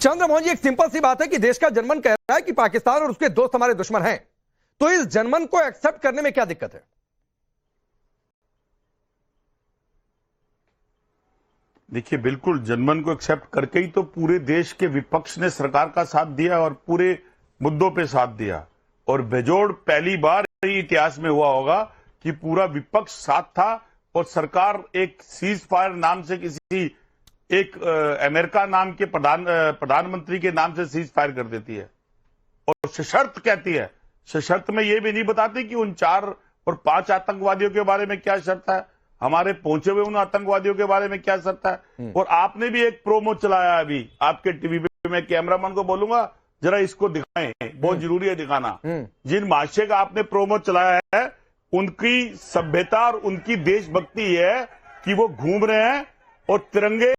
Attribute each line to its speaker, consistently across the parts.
Speaker 1: चंद्रमोहन जी, एक सिंपल सी बात है कि देश का जनमन कह रहा है कि पाकिस्तान और उसके दोस्त हमारे दुश्मन हैं, तो इस जनमन को एक्सेप्ट करने में क्या दिक्कत है?
Speaker 2: देखिए, बिल्कुल जनमन को एक्सेप्ट करके ही तो पूरे देश के विपक्ष ने सरकार का साथ दिया और पूरे मुद्दों पे साथ दिया। और बेजोड़ पहली बार ही इतिहास में हुआ होगा कि पूरा विपक्ष साथ था और सरकार एक सीज फायर नाम से किसी एक अमेरिका नाम के प्रधानमंत्री के नाम से सीज फायर कर देती है और सशर्त कहती है। सशर्त में ये भी नहीं बताती कि उन 4 और 5 आतंकवादियों के बारे में क्या शर्त है, हमारे पहुंचे हुए उन आतंकवादियों के बारे में क्या शर्त है। और आपने भी एक प्रोमो चलाया अभी आपके टीवी पे, मैं कैमरामैन को बोलूंगा जरा इसको दिखाएं, बहुत जरूरी है दिखाना। जिन महाशय का आपने प्रोमो चलाया है उनकी सभ्यता और उनकी देशभक्ति है कि वो घूम रहे हैं और तिरंगे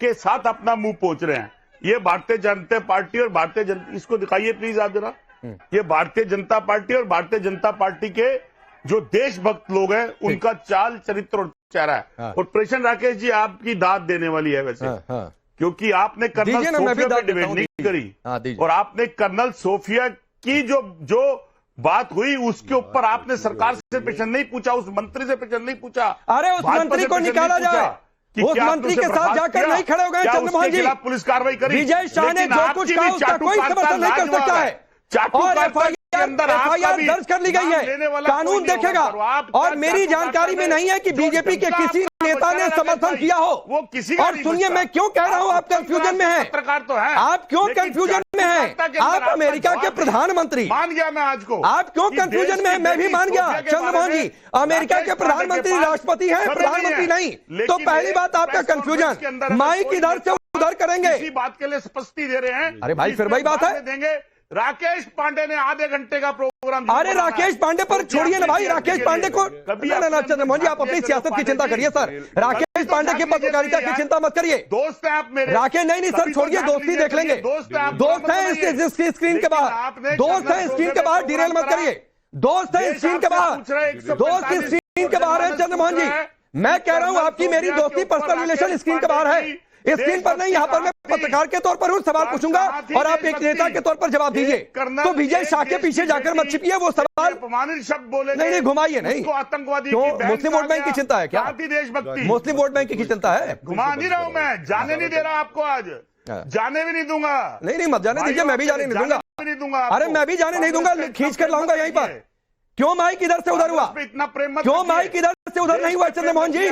Speaker 2: के साथ अपना मुंह पोंछ रहे हैं। ये भारतीय जनता पार्टी और भारतीय जनता, इसको दिखाइए प्लीज आप जरा। ये भारतीय जनता पार्टी और भारतीय जनता पार्टी के जो देशभक्त लोग हैं उनका चाल चरित्र और चेहरा है। और ऑपरेशन राकेश जी आपकी दाद देने वाली है वैसे, क्योंकि आपने कर्नल सोफिया पे डिबेट नहीं करी और आपने कर्नल सोफिया की जो बात हुई उसके ऊपर आपने सरकार से प्रश्न नहीं पूछा, उस मंत्री से प्रश्न नहीं पूछा।
Speaker 1: अरे उस मंत्री को निकाला जाए, उस मंत्री के साथ जाकर नहीं खड़े हो गए चंद्रमोहन जी।
Speaker 2: पुलिस कार्रवाई करी,
Speaker 1: विजय शाह ने जो कुछ कहा उसका कोई समर्थन नहीं कर सकता है और एफआईआर दर्ज कर ली गई है, कानून देखेगा। और मेरी जानकारी में नहीं है कि बीजेपी के किसी नेता ने समर्थन किया हो।
Speaker 2: वो किसी
Speaker 1: और सुनिए, मैं क्यों कह रहा हूं आप कंफ्यूजन में हैं।
Speaker 2: पत्रकार तो है,
Speaker 1: आप क्यों कंफ्यूजन में हैं? आप अमेरिका के प्रधानमंत्री,
Speaker 2: मान गया मैं आज को,
Speaker 1: आप क्यों कंफ्यूजन में हैं? मैं भी मान गया चंद्रमोहन जी, अमेरिका के प्रधानमंत्री राष्ट्रपति हैं, प्रधानमंत्री नहीं। तो पहली बात आपका कंफ्यूजन, माइक इधर से उधर करेंगे,
Speaker 2: इसी बात के लिए स्पष्टि दे रहे हैं।
Speaker 1: अरे भाई फिर वही बात है,
Speaker 2: देंगे। राकेश पांडे ने आधे घंटे का प्रोग्राम,
Speaker 1: अरे राकेश पांडे पर छोड़िए ना भाई, राकेश पांडे को चंद्रमोहन जी आप अपनी सियासत की चिंता करिए सर, राकेश पांडे की पत्रकारिता की चिंता मत करिए।
Speaker 2: दोस्त हैं आप मेरे,
Speaker 1: राकेश नहीं सर छोड़िए, दोस्ती देख लेंगे। दोस्त है स्क्रीन के बाहर, दोस्त है स्क्रीन के बाहर, डिरेल मत करिए। दोस्त है स्क्रीन के बाहर, दोस्त स्क्रीन के बाहर है चंद्रमोहन जी। मैं कह रहा हूं आपकी मेरी दोस्ती पर्सनल रिलेशन स्क्रीन के बाहर है, स्क्रीन पर नहीं। यहां पर मैं पत्रकार के तौर पर हूं, सवाल पूछूंगा और आप एक नेता के तौर पर जवाब दीजिए। तो विजय शाह के पीछे जाकर मत छिपिए, वो सवाल
Speaker 2: अपमानित शब्द बोले
Speaker 1: नहीं घुमाइए नहीं।
Speaker 2: आतंकवादी
Speaker 1: क्यों मुस्लिम वोट बैंक की चिंता है क्या?
Speaker 2: देशभक्ति
Speaker 1: मुस्लिम वोट बैंक की चिंता है?
Speaker 2: घुमा नहीं रहा हूं मैं, जाने नहीं दे रहा आपको, आज जाने भी नहीं दूंगा।
Speaker 1: नहीं मत जाने दीजिए, मैं भी जाने नहीं दूंगा। अरे मैं भी जाने नहीं दूंगा, खींच कर लाऊंगा यहीं पर। क्यों माइक इधर से उधर हुआ?
Speaker 2: इतना प्रेम मत,
Speaker 1: क्यों माइक इधर से उधर नहीं हुआ चंद्रमोहन जी?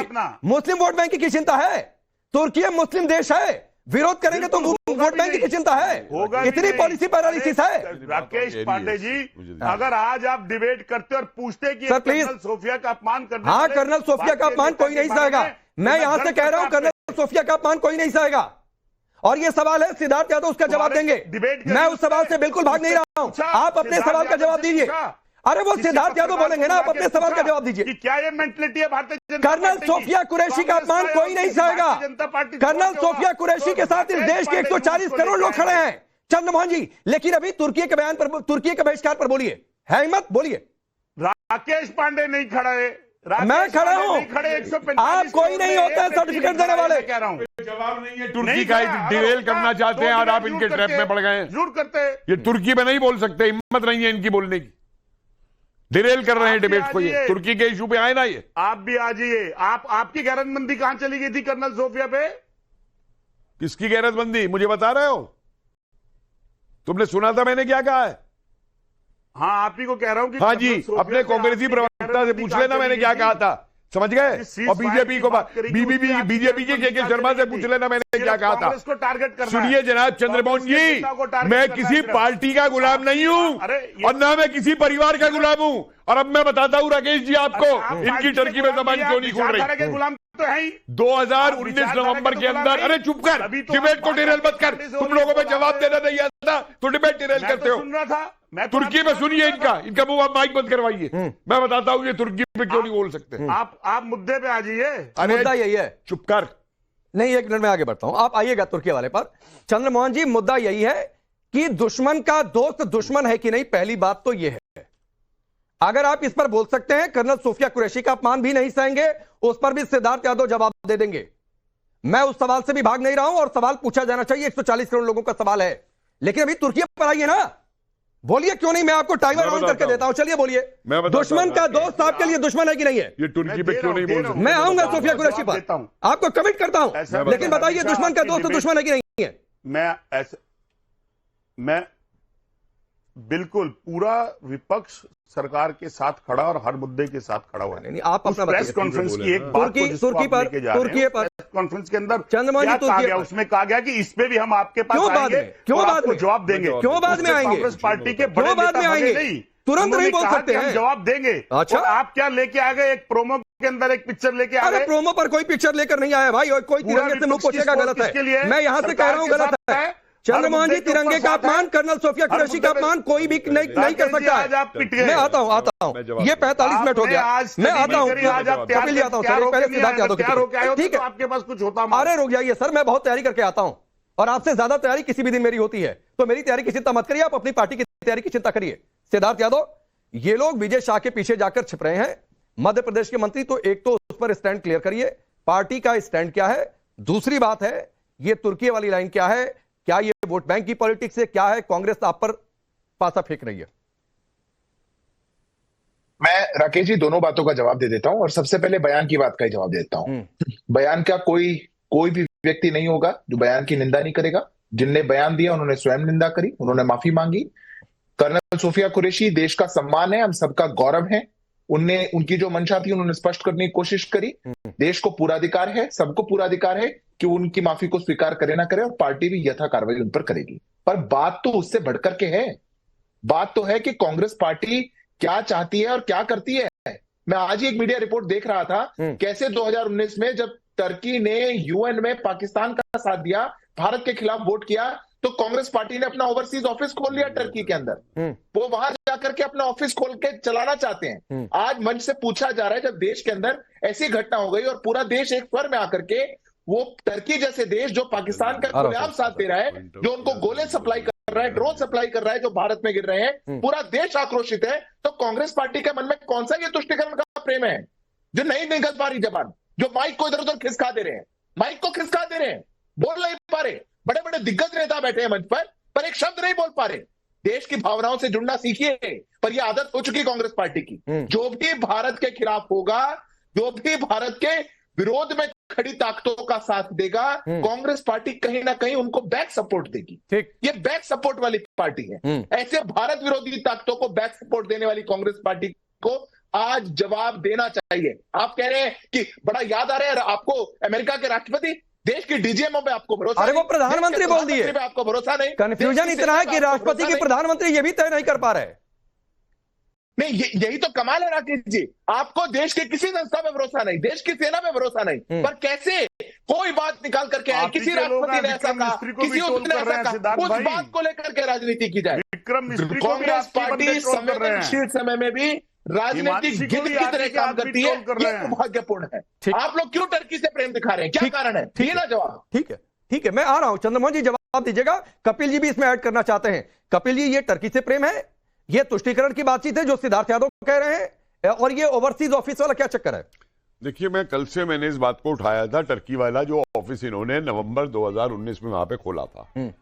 Speaker 1: मुस्लिम वोट बैंक की चिंता है, तुर्की मुस्लिम देश है, विरोध करेंगे तो वोट बैंक की चिंता है, इतनी पॉलिसी पैरालिसिस है।
Speaker 2: राकेश पांडे जी, अगर आज आप डिबेट करते और पूछते कि
Speaker 1: सर प्लीज,
Speaker 2: कर्नल सोफिया का अपमान करने,
Speaker 1: हाँ कर्नल सोफिया का अपमान कोई नहीं सहेगा। मैं यहां से कह रहा हूं कर्नल सोफिया का अपमान कोई नहीं सहेगा। और ये सवाल है सिद्धार्थ यादव, उसका जवाब देंगे। मैं उस सवाल से बिल्कुल भाग नहीं रहा हूं, आप अपने सवाल का जवाब दीजिए। अरे वो सिद्धार्थ यादव बोलेंगे ना, आप अपने सवाल का जवाब दीजिए।
Speaker 2: क्या ये मेंटलिटी है Bharatiya Janata party?
Speaker 1: Colonel Sophia Qureshi का अपमान कोई नहीं सहेगा। कर्नल सोफिया कुरैशी के साथ इस देश के 140 करोड़ लोग खड़े हैं चंद्रमोहन जी। लेकिन अभी तुर्की के बयान पर, तुर्की के बहिष्कार पर बोलिए, है हिम्मत बोलिए।
Speaker 2: राकेश पांडे नहीं खड़े,
Speaker 1: मैं खड़ा हूं, आप कोई नहीं होता है सर्टिफिकेट देने वाले।
Speaker 2: कह रहा हूं
Speaker 3: जवाब नहीं है, तुर्की का डिरेल करना चाहते हैं और आप इनके ट्रैप में पड़ गए हैं।
Speaker 2: जरूर करते,
Speaker 3: ये तुर्की में नहीं बोल सकते, हिम्मत नहीं है इनकी बोलने की, डिरेल कर रहे हैं डिबेट को। ये तुर्की के इशू पे आए ना, ये
Speaker 2: आप भी आ जाइए। आपकी गैरतमंदी कहां चली गई थी कर्नल सोफिया पे?
Speaker 3: किसकी गैरतमंदी मुझे बता रहे हो? तुमने सुना था मैंने क्या कहा है?
Speaker 2: हाँ, आप ही को कह रहा हूं कि
Speaker 3: हाँ जी, अपने कांग्रेसी प्रवक्ता से पूछ लेना मैंने क्या कहा था, समझ गए? और बीजेपी को बीजेपी के शर्मा से पूछ लेना मैंने क्या कहा था। सुनिए जनाब चंद्रमोहन जी, मैं किसी पार्टी का गुलाम नहीं हूं और ना मैं किसी परिवार का गुलाम हूं। और अब मैं बताता हूं राकेश जी आपको, इनकी टर्की में जबान क्यों नहीं खोल रही।
Speaker 2: गुलाम तो है ही।
Speaker 3: 2019 नवंबर के अंदर, अरे चुप कर, डिबेट को डिरेल मत कर। तुम लोगों में जवाब देना नहीं आता तो डिबेट डिरेल करते हो।
Speaker 2: सुन रहा था मैं,
Speaker 3: तुर्की में सुनिए इनका मुंह आप माइक बंद करवाइए, मैं बताता हूं ये तुर्की में क्यों नहीं बोल सकते।
Speaker 2: आप मुद्दे पे आ जाइए।
Speaker 1: मुद्दा यही है,
Speaker 3: चुप कर।
Speaker 1: नहीं एक मिनट में आगे बढ़ता हूं, आप आइएगा तुर्की वाले पर। चंद्रमोहन जी मुद्दा यही है कि दुश्मन का दोस्त दुश्मन है कि नहीं, पहली बात तो यह है। अगर आप इस पर बोल सकते हैं, कर्नल सोफिया कुरैशी का अपमान भी नहीं सहेंगे, उस पर भी सिद्धार्थ यादव जवाब दे देंगे। मैं उस सवाल से भी भाग नहीं रहा हूं और सवाल पूछा जाना चाहिए। 140 करोड़ लोगों का सवाल है, लेकिन अभी तुर्की पर आइए ना, बोलिए क्यों नहीं। मैं आपको टाइमर ऑन करके देता हूं, चलिए बोलिए। दुश्मन का दोस्त आपके लिए दुश्मन है कि नहीं है?
Speaker 3: ये तुर्की पे क्यों नहीं बोल सकते?
Speaker 1: मैं आऊंगा सोफिया कुरैशी पर, आपको कमिट करता हूं, लेकिन बताइए दुश्मन का दोस्त दुश्मन है कि नहीं है?
Speaker 2: मैं बिल्कुल पूरा विपक्ष सरकार के साथ खड़ा और हर मुद्दे के साथ खड़ा हुआ है।
Speaker 1: नहीं, आप अपना
Speaker 2: प्रेस कॉन्फ्रेंस की एक बात
Speaker 1: तुर्की पर
Speaker 2: प्रेस कॉन्फ्रेंस के अंदर
Speaker 1: चंद्रमोहन जी
Speaker 2: क्या कहा गया, उसमें कहा गया कि इस पे भी हम आपके पास आएंगे,
Speaker 1: क्यों
Speaker 2: और
Speaker 1: बाद
Speaker 2: आपको
Speaker 1: में
Speaker 2: जवाब देंगे।
Speaker 1: क्यों बाद में आएंगे?
Speaker 2: कांग्रेस पार्टी के बड़े
Speaker 1: क्यों बाद में
Speaker 2: नेता
Speaker 1: आएंगे?
Speaker 2: बने नहीं,
Speaker 1: तुरंत नहीं बोल सकते
Speaker 2: हम
Speaker 1: हैं,
Speaker 2: जवाब देंगे।
Speaker 1: अच्छा,
Speaker 2: और आप क्या लेके आ गए? एक प्रोमो के अंदर एक पिक्चर लेके आ
Speaker 1: अरे
Speaker 2: गए।
Speaker 1: प्रोमो पर कोई पिक्चर लेकर नहीं आया भाई, और कोई तिरंगे से मुंह पोछेगा गलत है। मैं यहां से कह रहा हूं गलत है। चंद्रमोहन जी तिरंगे का अपमान, कर्नल सोफिया कुरैशी का अपमान कोई भी नहीं कर सकता है। मैं आता हूं ये 45 मिनट हो गया, मैं आता हूं कपिल जी, आता हूं सर, पहले सिद्धार्थ यादव
Speaker 2: ठीक है, आपके पास कुछ होता।
Speaker 1: अरे रुक जाइए सर, मैं बहुत तैयारी करके आता हूं और आपसे ज्यादा तैयारी किसी भी दिन मेरी होती है, तो मेरी तैयारी की चिंता मत करिए, आप अपनी पार्टी की तैयारी की चिंता करिए। सिद्धार्थ यादव, ये लोग विजय शाह के पीछे जाकर छिप रहे हैं, मध्य प्रदेश के मंत्री, तो एक तो उस पर स्टैंड क्लियर करिए, पार्टी का स्टैंड क्या है। दूसरी बात है, ये तुर्की वाली लाइन क्या है, क्या ये वोट बैंक की पॉलिटिक्स है, क्या है? कांग्रेस आप पर पासा फेंक रही है।
Speaker 4: मैं राकेश जी दोनों बातों का जवाब दे देता हूं, और सबसे पहले बयान की बात का ही जवाब देता हूं। बयान का कोई भी व्यक्ति नहीं होगा जो बयान की निंदा नहीं करेगा। जिनने बयान दिया उन्होंने स्वयं निंदा करी, उन्होंने माफी मांगी। कर्नल सोफिया कुरैशी देश का सम्मान है, हम सबका गौरव है। उनकी जो मंशा थी उन्होंने स्पष्ट करने की कोशिश करी। देश को पूरा अधिकार है, सबको पूरा अधिकार है कि उनकी माफी को स्वीकार करे ना करे, और पार्टी भी यथा कार्रवाई उन पर करेगी। पर बात तो उससे बढ़कर के है। बात तो है कि कांग्रेस पार्टी क्या चाहती है और क्या करती है। मैं आज ही एक मीडिया रिपोर्ट देख रहा था, कैसे 2019 में जब टर्की ने यूएन में पाकिस्तान का साथ दिया, भारत के खिलाफ वोट किया, तो कांग्रेस पार्टी ने अपना ओवरसीज ऑफिस खोल लिया टर्की के अंदर। वो वहां जाकर के अपना ऑफिस खोल के चलाना चाहते हैं। आज मंच से पूछा जा रहा है, जब देश के अंदर ऐसी घटना हो गई और पूरा देश एक स्वर में आकर के, वो टर्की जैसे देश जो पाकिस्तान का खुलेआम साथ दे रहा है, जो उनको गोले सप्लाई कर रहा है, ड्रोन सप्लाई कर रहा है, जो भारत में गिर रहे हैं, पूरा देश आक्रोशित है, तो कांग्रेस पार्टी के मन में कौन सा ये तुष्टीकरण का प्रेम है जो नहीं निकल पा रही जबान, जो माइक को इधर उधर खिसका दे रहे हैं, माइक को खिसका दे रहे हैं, बोल नहीं पा रहे। बड़े बड़े दिग्गज नेता बैठे हैं मंच पर एक शब्द नहीं बोल पा रहे। देश की भावनाओं से जुड़ना सीखिए, पर यह आदत हो चुकी कांग्रेस पार्टी की। जो भी भारत के खिलाफ होगा, जो भी भारत के विरोध में खड़ी ताकतों का साथ देगा, कांग्रेस पार्टी कहीं ना कहीं उनको बैक सपोर्ट देगी। ये बैक सपोर्ट वाली पार्टी है। ऐसे भारत विरोधी ताकतों को बैक सपोर्ट देने वाली कांग्रेस पार्टी को आज जवाब देना चाहिए। आप कह रहे हैं कि बड़ा याद आ रहा है आपको अमेरिका के राष्ट्रपति, देश की डीजीएमओ पे आपको भरोसा,
Speaker 1: अरे वो प्रधानमंत्री बोल दिए,
Speaker 4: आपको भरोसा नहीं।
Speaker 1: कंफ्यूजन इतना है कि राष्ट्रपति की प्रधानमंत्री ये भी तय नहीं कर पा रहे।
Speaker 4: नहीं, यही तो कमाल है राकेश जी। आपको देश के किसी संस्था पे भरोसा नहीं, देश की सेना पे भरोसा नहीं, पर कैसे कोई बात निकाल करके आए, किसी राष्ट्रपति ने ऐसा कहा, किसी उसने ऐसा कहा, उस बात को लेकर के राजनीति की जाए। कांग्रेस पार्टी संवेदनशील समय में भी राजनीतिक गिद्ध की तरह काम करती है, ये दुर्भाग्यपूर्ण है। आप लोग क्यों टर्की से प्रेम दिखा रहे हैं, क्या कारण है? ये ना जवाब।
Speaker 1: ठीक है, मैं आ रहा हूं। चंद्रमोहन जी जवाब दीजिएगा। कपिल जी भी इसमें ऐड करना चाहते हैं। कपिल जी, ये टर्की से प्रेम है, ये तुष्टीकरण की बातचीत है जो सिद्धार्थ यादव कह रहे हैं, और ये ओवरसीज ऑफिस वाला क्या चक्कर है?
Speaker 3: देखिए, मैंने इस बात को उठाया था, टर्की वाला जो ऑफिस इन्होंने नवंबर 2019 में वहां पे खोला था,